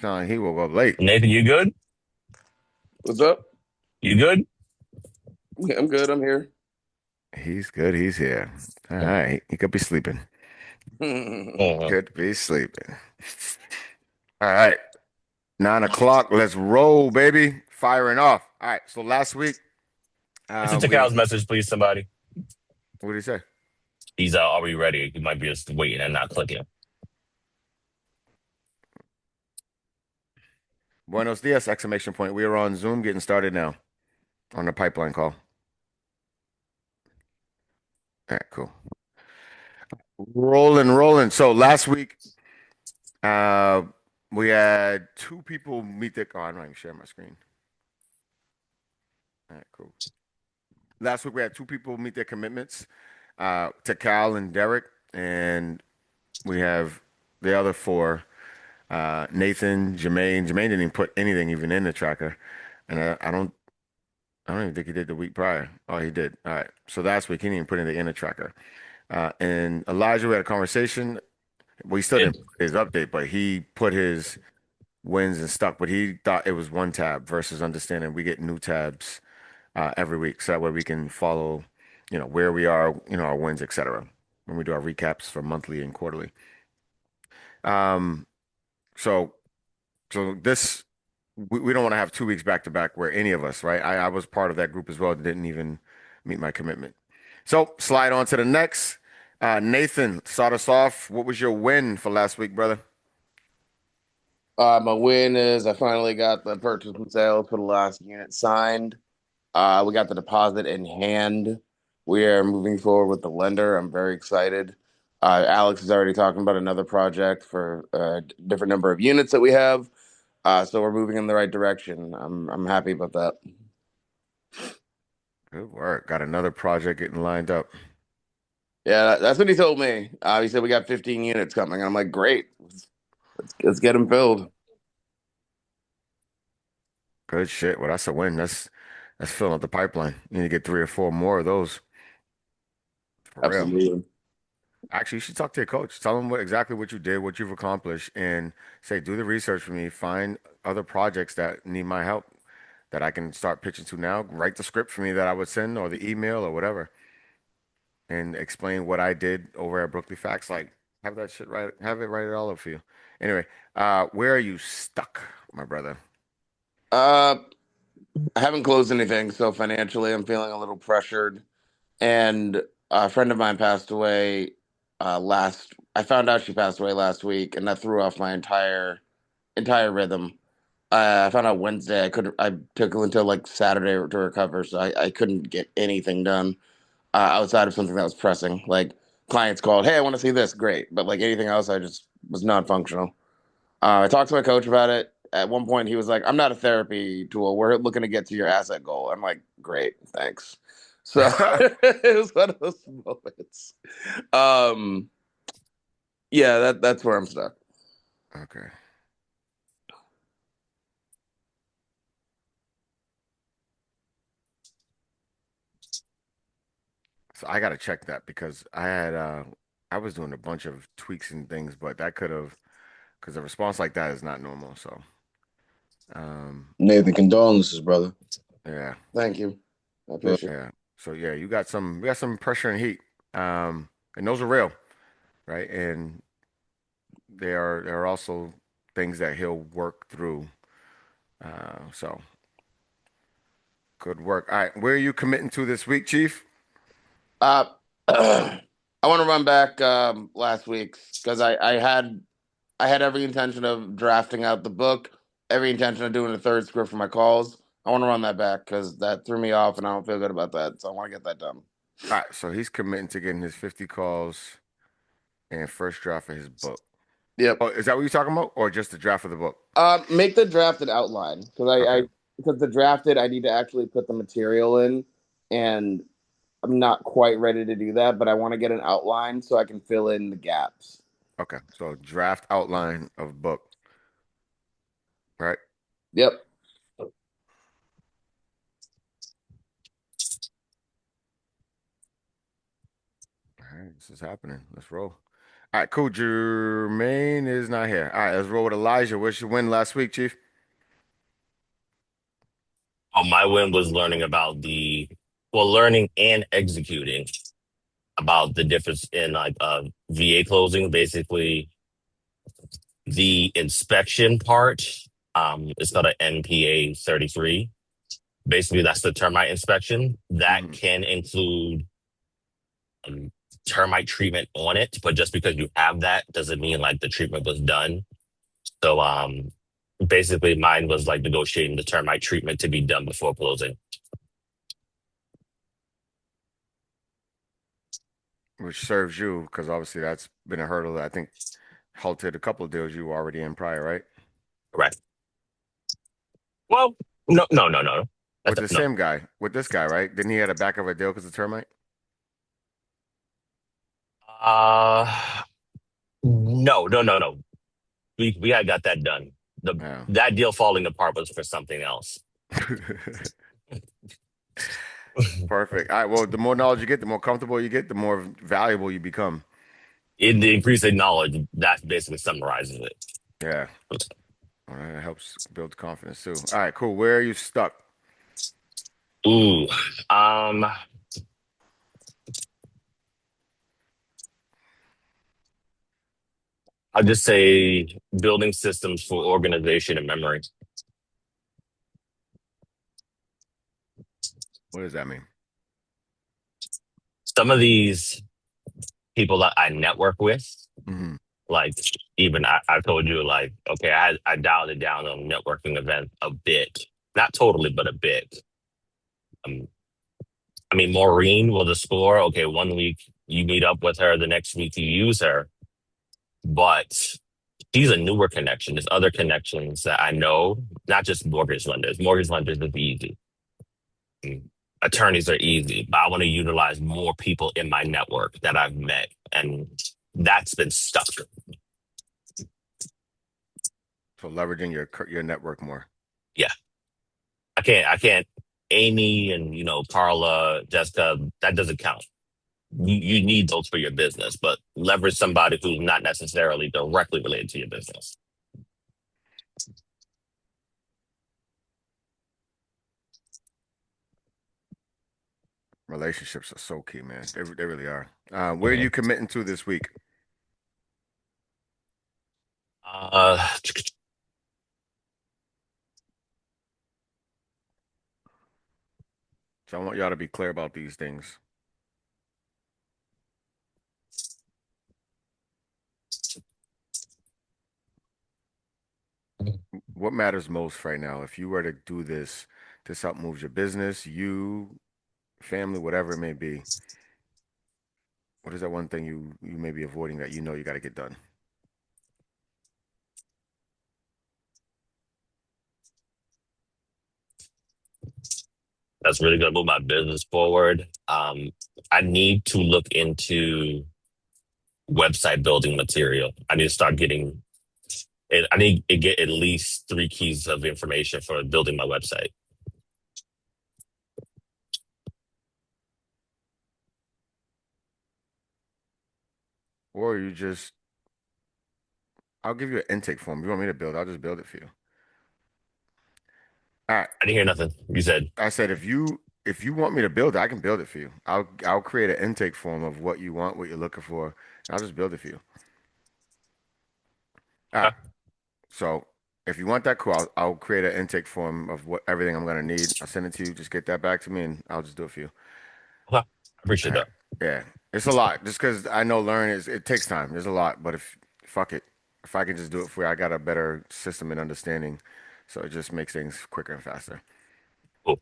No, he woke up late. Nathan, you good? What's up? You good? I'm good. I'm here. He's good. He's here. All right. He could be sleeping. Uh, Could be sleeping. All right. 9 o'clock. Let's roll, baby. Firing off. All right. So last week, listen to we Cal's message, please, somebody. what did he say? He's are we ready? He might be just waiting and not clicking. Buenos dias! Exclamation point. We are on Zoom, getting started now on the pipeline call. All right. Cool. Rolling, rolling. So last week, uh, we had two people meet their. Oh, I'm not even sharing my screen. All right. Cool. Last week we had two people meet their commitments, to Cal and Derek, and we have the other four, Nathan, Jermaine. Jermaine didn't even put anything even in the tracker, and I don't even think he did the week prior. Oh, he did. All right. So last week he didn't even put anything in the tracker. And Elijah, we had a conversation. Well, he still It, didn't put his update, but he put his wins and stuff. But he thought it was one tab versus understanding we get new tabs every week, so that way we can follow, where we are, our wins, etc. When we do our recaps for monthly and quarterly. Um, so so this we don't want to have 2 weeks back to back where any of us, right? I was part of that group as well, didn't even meet my commitment. So slide on to the next. Nathan, start us off. What was your win for last week, brother? My win is I finally got the purchase and sale for the last unit signed. We got the deposit in hand. We are moving forward with the lender. I'm very excited. Alex is already talking about another project for a different number of units that we have. So we're moving in the right direction. I'm happy about that. Good work. Got another project getting lined up. Yeah, that's what he told me. He said we got 15 units coming. And I'm like, great. Let's get them filled. Good shit. Well, that's a win. That's filling up the pipeline. You need to get three or four more of those for real. Absolutely. Actually, you should talk to your coach. Tell him exactly what you did, what you've accomplished, and say, do the research for me. Find other projects that need my help that I can start pitching to now. Write the script for me that I would send or the email or whatever, and explain what I did over at Brooklyn Facts. Like, have that shit right, have it write it all up for you. Anyway, where are you stuck, my brother? Uh, I haven't closed anything, so financially I'm feeling a little pressured. And a friend of mine passed away last. I found out she passed away last week, and that threw off my entire rhythm. I found out Wednesday. I couldn't. I took until like Saturday to recover, so I couldn't get anything done outside of something that was pressing. Like clients called, "Hey, I want to see this." Great, but like anything else, I just was not functional. I talked to my coach about it. At one point, he was like, "I'm not a therapy tool. We're looking to get to your asset goal." I'm like, "Great, thanks." So it was one of those moments. Um, yeah, that's where I'm stuck. Okay. So I gotta check that because I was doing a bunch of tweaks and things, but that could have because a response like that is not normal. So um Nathan, condolences, brother. yeah, Thank you. I Uh, appreciate yeah. So yeah, you got some pressure and heat. And those are real, right? And there are also things that he'll work through. So good work. All right, where are you committing to this week, Chief? Uh, I want to run back last week's because I had every intention of drafting out the book, every intention of doing a third script for my calls. I want to run that back because that threw me off, and I don't feel good about that. So I want to get that done. All right, so he's committing to getting his 50 calls and first draft of his book. Yep. Oh, is that what you're talking about, or just the draft of the book? Make the drafted outline because Okay. because the drafted I need to actually put the material in, and I'm not quite ready to do that, but I want to get an outline so I can fill in the gaps. Okay. So draft outline of book, right? Yep. All right, this is happening. Let's roll. All right, cool. Jermaine is not here. All right, let's roll with Elijah. What's your win last week, Chief? Oh, my win was learning and executing about the difference in VA closing. Basically, the inspection part is called an NPA 33. Basically, that's the termite inspection. That Hmm. can include um, termite treatment on it, but just because you have that doesn't mean like the treatment was done. So basically mine was like negotiating the termite treatment to be done before closing. Which serves you because obviously that's been a hurdle that I think halted a couple of deals you were already in prior, right? Correct. Well, no, no, no, no. With That's the no. same guy, with this guy, right? Didn't he had a back of a deal because of termite? Uh no, no, no, no. We had got that done. The Yeah. That deal falling apart was for something else. Perfect. All right. Well, the more knowledge you get, the more comfortable you get, the more valuable you become. In the increase in knowledge, that basically summarizes it. Yeah. All right. It helps build confidence too. All right. Cool. Where are you stuck? Ooh. Um, I'll just say building systems for organization and memory. What does that mean? Some of these people that I network with, Hmm. like even I told you, like, okay, I dialed it down on networking event a bit. Not totally, but a bit. Um, I mean, Maureen was a score. Okay, one week you meet up with her, the next week you use her. But she's a newer connection. There's other connections that I know, not just mortgage lenders. Mortgage lenders is easy. Attorneys are easy, but I want to utilize more people in my network that I've met. And that's been stuck. So leveraging your network more. Yeah. I can't Amy and Carla, Jessica, that doesn't count. You need those for your business, but leverage somebody who's not necessarily directly related to your business. Relationships are so key, man. They really are. Where are Mhm. you committing to this week? Uh, So I want y'all to be clear about these things. What matters most right now? If you were to do this help moves your business, you, family, whatever it may be. What is that one thing you may be avoiding that you know you got to get done? that's really going to move my business forward. I need to look into website building material. I need to start getting it. I need to get at least three keys of information for building my website. Or you just, I'll give you an intake form. You want me to build, I'll just build it for you. All right. I didn't hear nothing. You said, I said if you want me to build it, I can build it for you. I'll create an intake form of what you want, what you're looking for, and I'll just build it for you. All right. okay, So if you want that, cool. I'll create an intake form of what everything I'm gonna need. I'll send it to you. Just get that back to me, and I'll just do it for you. okay. I All appreciate right. that. Yeah, it's a lot. Just because I know learning it takes time. There's a lot, but if fuck it, if I can just do it for you, I got a better system and understanding, so it just makes things quicker and faster. Cool.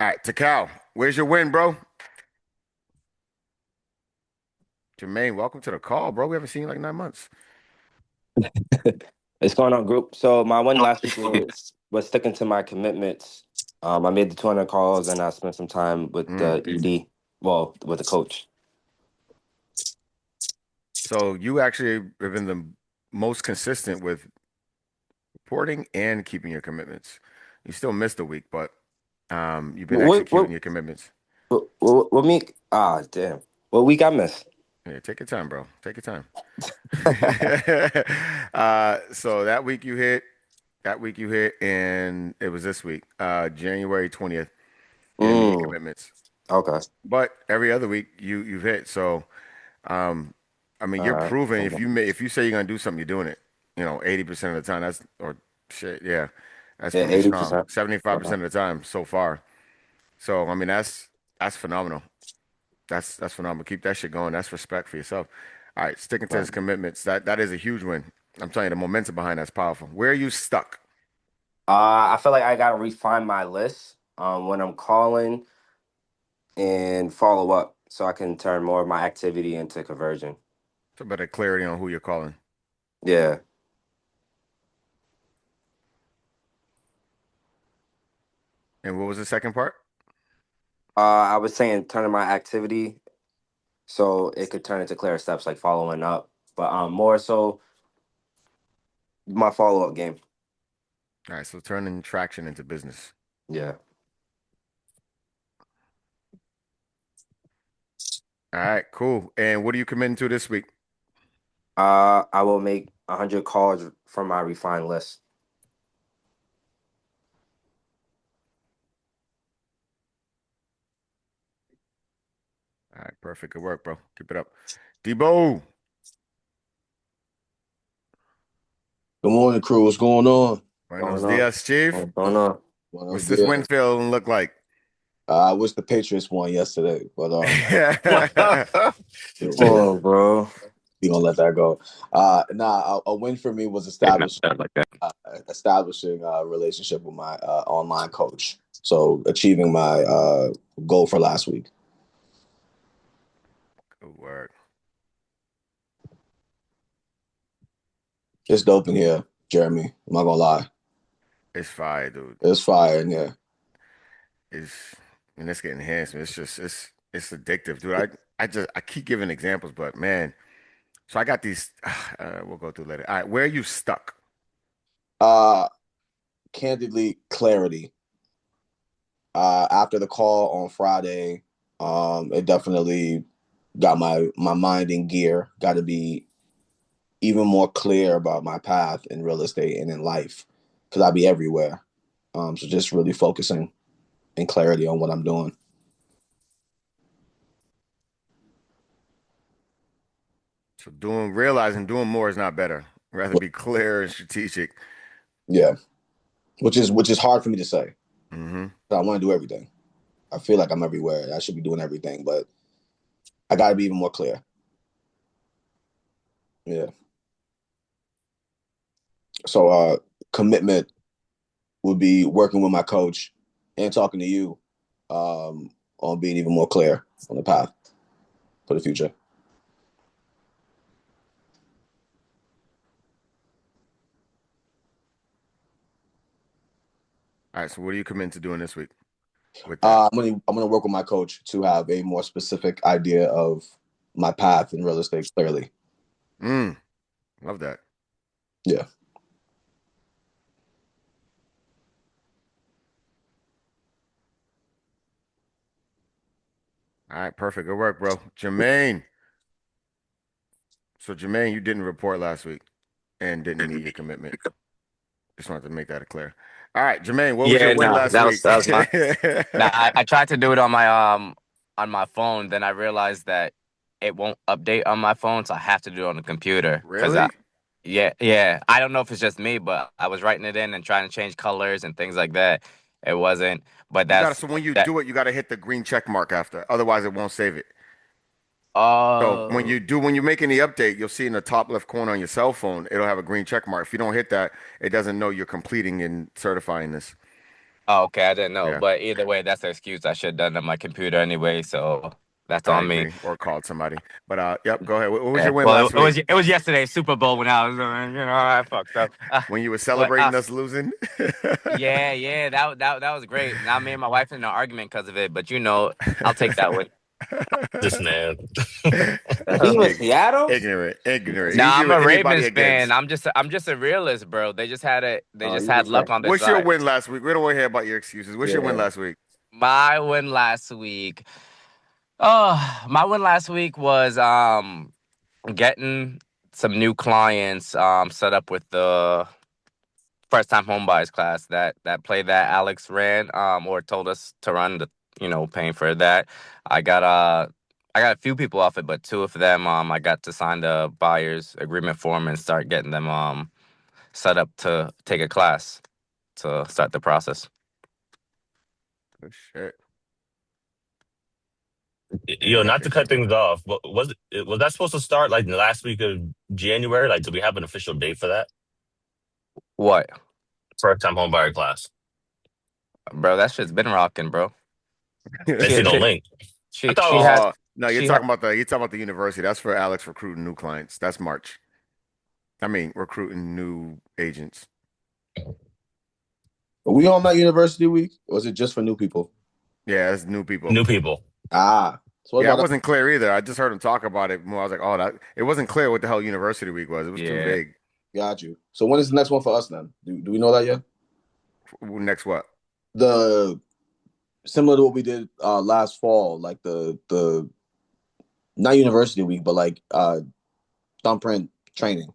All right, Takao, where's your win, bro? Jermaine, welcome to the call, bro. We haven't seen you like 9 months. What's going on, group? So my one last week was sticking to my commitments. I made the 200 calls and I spent some time with Mm. the ED, well, with the coach. So you actually have been the most consistent with reporting and keeping your commitments. You still missed a week, but you've been What executing what your commitments. what week? Ah, damn. What week I missed? Yeah, take your time, bro. Take your time. So that week you hit, and it was this week, January 20th. You didn't meet your Mm, commitments, okay. but every other week you've hit. So, um, I mean, All you're right. proving Okay. if you say you're gonna do something, you're doing it. 80% of the time. That's or shit. Yeah, that's Yeah, pretty strong. 80%. Okay. 75% of the time so far. So, I mean, that's phenomenal. That's phenomenal. Keep that shit going. That's respect for yourself. All right, sticking to his Right. commitments. That is a huge win. I'm telling you, the momentum behind that's powerful. Where are you stuck? I feel like I gotta refine my list when I'm calling and follow up so I can turn more of my activity into conversion. So better clarity on who you're calling. Yeah. And what was the second part? I was saying turning my activity so it could turn into clear steps like following up, but more so my follow up game. All right, so turning traction into business. Yeah. All right, cool. And what are you committing to this week? I will make 100 calls from my refined list. All right, perfect. Good work, bro. Keep it up. Debo. Good morning, crew. What's going on? Buenos Going on. dias, Chief. What's going on? Buenos What's this win dias. feeling look like? I wish the Patriots won yesterday, but Come on, bro. we gonna let that go. A win for me was Hey, man, not like that. establishing a relationship with my online coach. So achieving my goal for last week. Good work. It's dope in here, Jeremy. I'm not gonna lie. It's fire, dude. It's fire in here. It's and it's getting enhanced. It's addictive, dude. I keep giving examples, but man, so I got these. We'll go through later. All right, where are you stuck? Uh Candidly, clarity. After the call on Friday, it definitely got my mind in gear. Got to be even more clear about my path in real estate and in life because I be everywhere. So just really focusing and clarity on what I'm doing. So realizing doing more is not better. Rather be clear and strategic. Yeah, which is hard for me to say. Hmm. I want to do everything. I feel like I'm everywhere. I should be doing everything, but I got to be even more clear. Yeah. So commitment would be working with my coach and talking to you on being even more clear on the path for the future. All right, so what are you committing to doing this week with that? I'm gonna work with my coach to have a more specific idea of my path in real estate clearly. Mm, love that. Yeah. All right, perfect. Good work, bro. Jermaine. So Jermaine, you didn't report last week and didn't meet your commitment. Just wanted to make that clear. All right, Jermaine, what was your Yeah, win no, last that was week? that was my. Nah, I tried to do it on my phone. Then I realized that it won't update on my phone, so I have to do it on the computer. Really? Yeah. I don't know if it's just me, but I was writing it in and trying to change colors and things like that. It wasn't, but You gotta, that's so when you that. do it, you gotta hit the green check mark after. Otherwise, it won't save it. So Oh, when you make any update, you'll see in the top left corner on your cell phone, it'll have a green check mark. If you don't hit that, it doesn't know you're completing and certifying this. oh, okay. I didn't know, Yeah, but either way, that's the excuse. I should have done it on my computer anyway, so that's I on me. agree. Or called somebody. But yep, go ahead. What was Yeah. your win Well, last week? it was yesterday's Super Bowl when I was, I fucked up. When you were But celebrating us losing? yeah, that was great. Now me and my wife in an argument because of it, but I'll take that one. This man. The team is Ig- Seattle? ignorant. He's Now I'm a anybody Ravens fan. against. I'm just a realist, bro. They Oh, just you had just saying. luck on their What's your side. win last week? We don't want to hear about your excuses. What's your win Yeah. last week? My win last week. My win last week was getting some new clients set up with the first time home buyers class that play that Alex ran or told us to run, the paying for that. I got I got a few people off it, but two of them I got to sign the buyers agreement form and start getting them set up to take a class to start the process. Oh, shit. Yo, Yeah, not to cut things off, but was that supposed to start like the last week of January? Like, do we have an official date for that? What, First time home buyer class. bro? That shit's been rocking, bro. I She see okay. no she link. I she, thought it she was had Oh, no, she had you're talking about the university. That's for Alex recruiting new clients. That's March. I mean, recruiting new agents. Are we on that university week? Or is it just for new people? Yeah, it's new people. new people. Ah, so what Yeah, I about that? wasn't clear either. I just heard him talk about it more. I was like, oh, that it wasn't clear what the hell University Week was. It was too yeah. vague. Got you. So when is the next one for us then? Do we know that yet? Next what? The similar to what we did last fall, like the not university week, but like thumbprint training.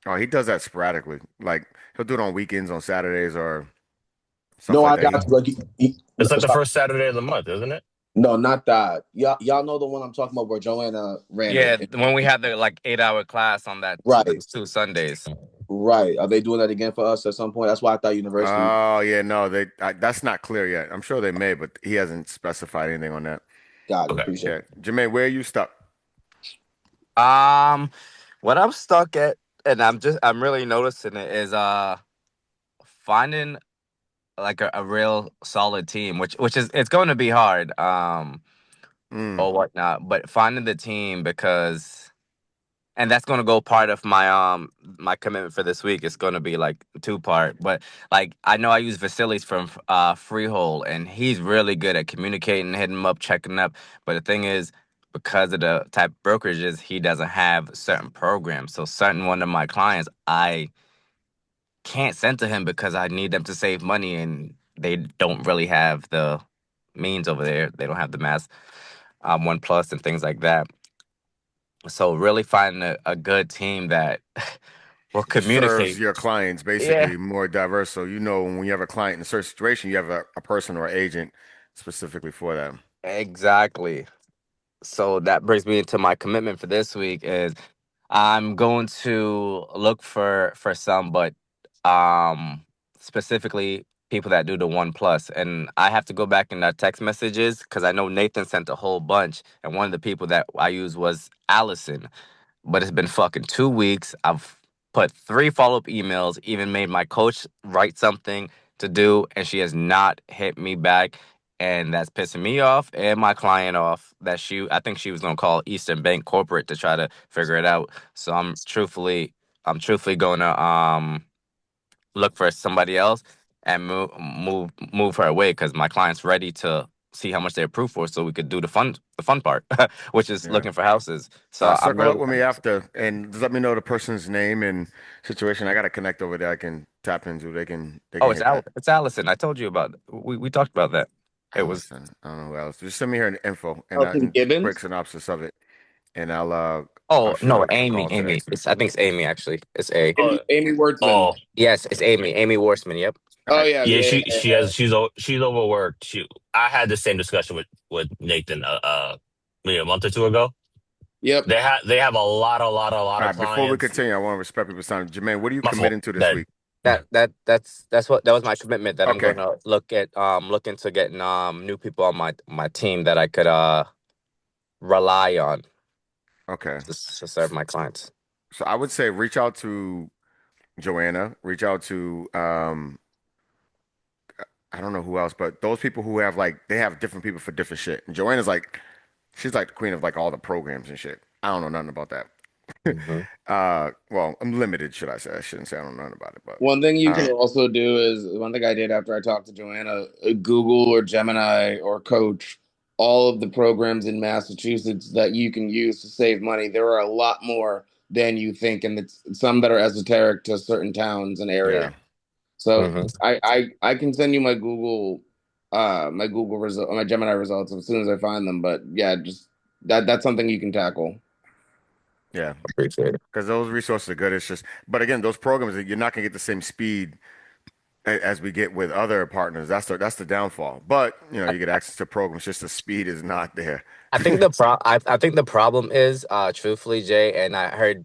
Oh, he does that sporadically. Like he'll do it on weekends, on Saturdays, or stuff No, like I that. got you. Like, It's like the sorry. first Saturday of the month, isn't it? No, not that. Y'all know the one I'm talking about where Joanna ran Yeah, it. when we had the like 8 hour class on Right, those two Sundays. right. Are they doing that again for us at some point? That's why I thought university. Oh yeah, no, that's not clear yet. I'm sure they may, but he hasn't specified anything on that. Got it. Okay. Appreciate Yeah, it. Jermaine, where are you stuck? Um, what I'm stuck at, and I'm really noticing it is finding like a real solid team, which is it's going to be hard Mm, or whatnot, but finding the team because and that's going to go part of my commitment for this week. It's going to be like two part, but like I know I use Vasilis from Freehold, and he's really good at communicating, hitting him up, checking up. But the thing is, because of the type of brokerages, he doesn't have certain programs. So certain one of my clients, I can't send to him because I need them to save money, and they don't really have the means over there. They don't have the mass One Plus and things like that. So really finding a good team that will serves communicate. your clients Yeah, basically more diverse. So you know when you have a client in a certain situation, you have a person or agent specifically for them. exactly. So that brings me into my commitment for this week is I'm going to look for some, but um specifically people that do the One Plus. And I have to go back in the text messages because I know Nathan sent a whole bunch, and one of the people that I used was Allison. But it's been fucking 2 weeks. I've put three follow-up emails, even made my coach write something to do, and she has not hit me back. And that's pissing me off and my client off. I think she was gonna call Eastern Bank Corporate to try to figure it out. So I'm truthfully gonna look for somebody else and move her away because my client's ready to see how much they approve for, so we could do the fun part, which is Yeah. looking for houses. So I'm Circle up really. with me after and just let me know the person's name and situation. I got to connect over there. I can tap into. They Oh, can hit that. It's Allison. I told you about. We talked about that. It was. Allison. I don't know who else. Just send me her info Elton and quick Gibbons. synopsis of it, and I'll Oh shoot no, her a Amy. call today. I think it's Amy actually. It's A. Oh, Amy Wertzman. oh, Yes, it's Amy. Amy Worsman. Yep. All Oh right. yeah, yeah. yeah, She yeah, she yeah. has she's overworked. I had the same discussion with Nathan maybe a month or two ago. Yep. They have a lot All of right. Before we clients. continue, I want to respect people's time. Jermaine, what are you My fault. committing to this That week? That was my commitment that I'm Okay. gonna look into getting new people on my team that I could rely on Okay. to serve my clients. So I would say reach out to Joanna. Reach out to I don't know who else, but those people who have like they have different people for different shit. And Joanna's like she's like the queen of like all the programs and shit. I don't know nothing about that. Hmm. Well, I'm limited, should I say? I shouldn't say I don't know nothing about it, but One thing you can uh, also do is one thing I did after I talked to Joanna, Google or Gemini or Coach all of the programs in Massachusetts that you can use to save money. There are a lot more than you think, and it's some that are esoteric to certain towns and areas. yeah, So Hmm. I can send you my Google. my Google result, my Gemini results as soon as I find them. But yeah, just that's something you can tackle. Yeah, Appreciate it. because those resources are good. It's just, but again, those programs, you're not gonna get the same speed as we get with other partners. That's the downfall. But you get access to programs, just the speed is not there. I think the problem is, truthfully, Jay, and I heard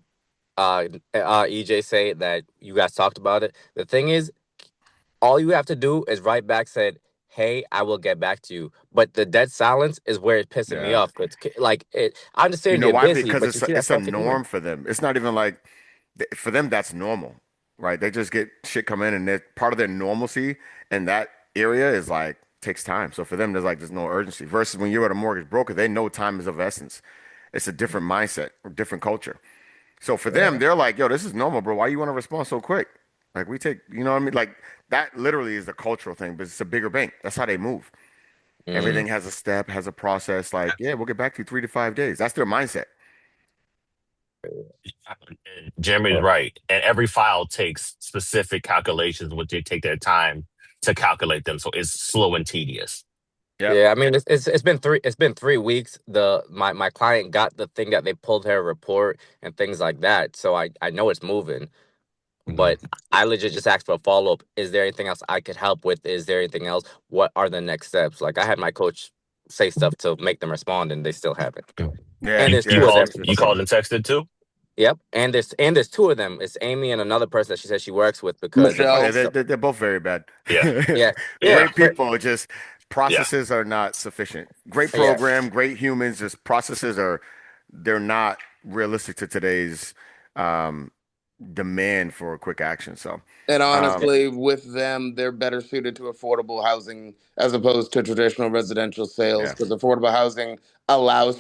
EJ say that you guys talked about it. The thing is, all you have to do is write back, said, "Hey, I will get back to you." But the dead silence is where it's pissing me Yeah. off. It's like I You understand know you're why? busy, Because but you it's see a, that it's a stuff in email. norm for them. It's not even like for them that's normal, right? They just get shit come in and they're part of their normalcy, and that area is like takes time. So for them, there's no urgency. Versus when you're at a mortgage broker, they know time is of essence. It's a different mindset, or different culture. So for them, Yeah. they're like, "Yo, this is normal, bro. Why you want to respond so quick?" Like we take, you know what I mean? Like that literally is the cultural thing, but it's a bigger bank. That's how they move. Mm. Everything has a step, has a process. Like, yeah, we'll get back to you 3 to 5 days. That's their mindset. Jeremy's right. And every file takes specific calculations, which they take their time to calculate them. So it's slow and tedious. Yep. Yeah, I mean it's been 3 weeks. My client got the thing that they pulled her report and things like that. So I know it's moving. But Mhm. I legit just asked for a follow up. Is there anything else I could help with? Is there anything else? What are the next steps? Like I had my coach say stuff to make them respond, and they still haven't. Yeah, And You there's you two of yeah. them. called It's you just called and texted too? Yep. And there's two of them. It's Amy and another person that she says she works with because oh yeah, Michelle, they're both very bad. Yeah. yeah, yeah, Yeah. Great people, just Yeah. processes are not sufficient. Great yeah. program, great humans, just processes they're not realistic to today's um, demand for quick action. So, and um, honestly, with them, they're better suited to affordable housing as opposed to traditional residential sales yeah. because affordable housing allows